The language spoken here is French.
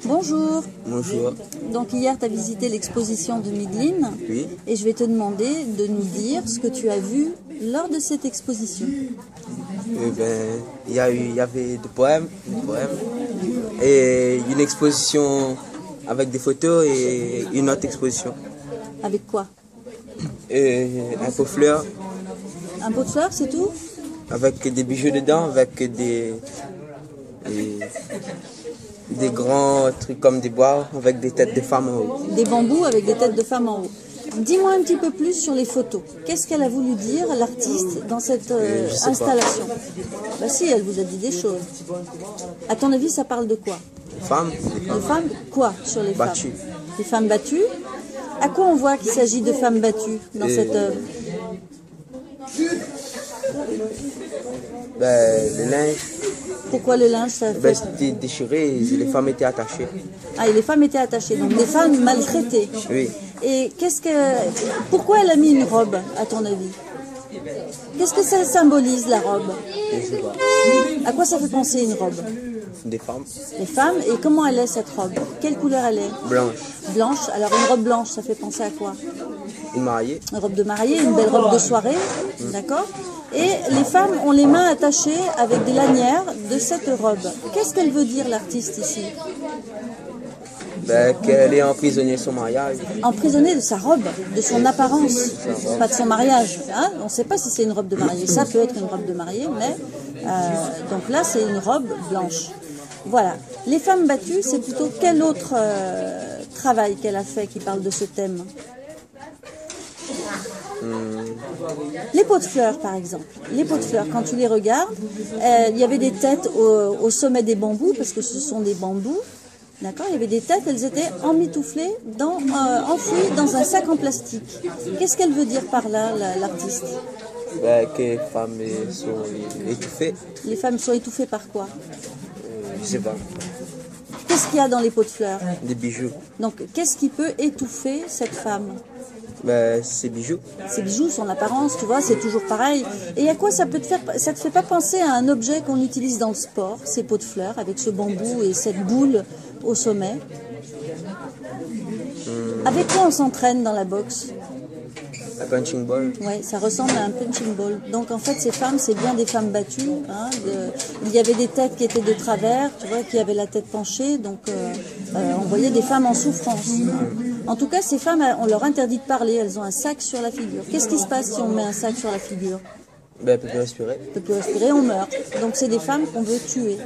Bonjour. Bonjour. Donc hier, tu as visité l'exposition de Midline. Oui. Et je vais te demander de nous dire ce que tu as vu lors de cette exposition. Il y avait des poèmes et une exposition avec des photos et une autre exposition. Avec quoi? Et un pot fleurs Un pot de fleurs, c'est tout? avec des bijoux dedans, avec des grands trucs comme des bois avec des têtes de femmes en haut. Des bambous avec des têtes de femmes en haut. Dis-moi un petit peu plus sur les photos. Qu'est-ce qu'elle a voulu dire, l'artiste, dans cette Je sais installation? Bah si, elle vous a dit des choses. À ton avis, ça parle de quoi? Femmes De femmes, quoi sur les battues. femmes? Des femmes battues. À quoi on voit qu'il s'agit de femmes battues dans cette œuvre? Le linge, Pourquoi le linge, ça fait... c'était déchiré et les femmes étaient attachées. Ah, et les femmes étaient attachées, donc des femmes maltraitées. Oui. Et pourquoi elle a mis une robe, à ton avis? Qu'est-ce que ça symbolise, la robe? Je sais pas. À quoi ça fait penser une robe? Des femmes Les femmes, et comment elle est cette robe? Quelle couleur elle est? blanches. Blanche. Alors une robe blanche, ça fait penser à quoi? Une mariée. Une robe de mariée, une belle robe de soirée, d'accord? Et les femmes ont les mains attachées avec des lanières de cette robe. Qu'est-ce qu'elle veut dire, l'artiste, ici? Qu'elle est emprisonnée son mariage. Emprisonnée de sa robe, de son apparence, pas de son mariage. Hein? On ne sait pas si c'est une robe de mariée. Ça peut être une robe de mariée, mais donc là, c'est une robe blanche. Voilà. Les femmes battues, c'est plutôt quel autre travail qu'elle a fait qui parle de ce thème? Les pots de fleurs, par exemple. Les pots de fleurs, quand tu les regardes, il y avait des têtes au sommet des bambous, parce que ce sont des bambous. D'accord, il y avait des têtes, elles étaient emmitouflées, enfouies dans un sac en plastique. Qu'est-ce qu'elle veut dire par là, l'artiste? Que les femmes sont étouffées. Les femmes sont étouffées par quoi? Je sais pas. Qu'est-ce qu'il y a dans les pots de fleurs? Des bijoux. Donc, qu'est-ce qui peut étouffer cette femme? Ces bijoux. Ses bijoux, son apparence, tu vois, c'est toujours pareil. Et à quoi ça peut te faire? Ça te fait pas penser à un objet qu'on utilise dans le sport, ces pots de fleurs, avec ce bambou et cette boule au sommet? Avec quoi on s'entraîne dans la boxe? Un punching ball. Oui, ça ressemble à un punching ball. Donc en fait, ces femmes, c'est bien des femmes battues. Hein, il y avait des têtes qui étaient de travers, tu vois, qui avaient la tête penchée. Donc on voyait des femmes en souffrance. En tout cas, ces femmes, on leur interdit de parler. Elles ont un sac sur la figure. Qu'est-ce qui se passe si on met un sac sur la figure? Elle peut plus respirer. On peut plus respirer, on meurt. Donc c'est des femmes qu'on veut tuer.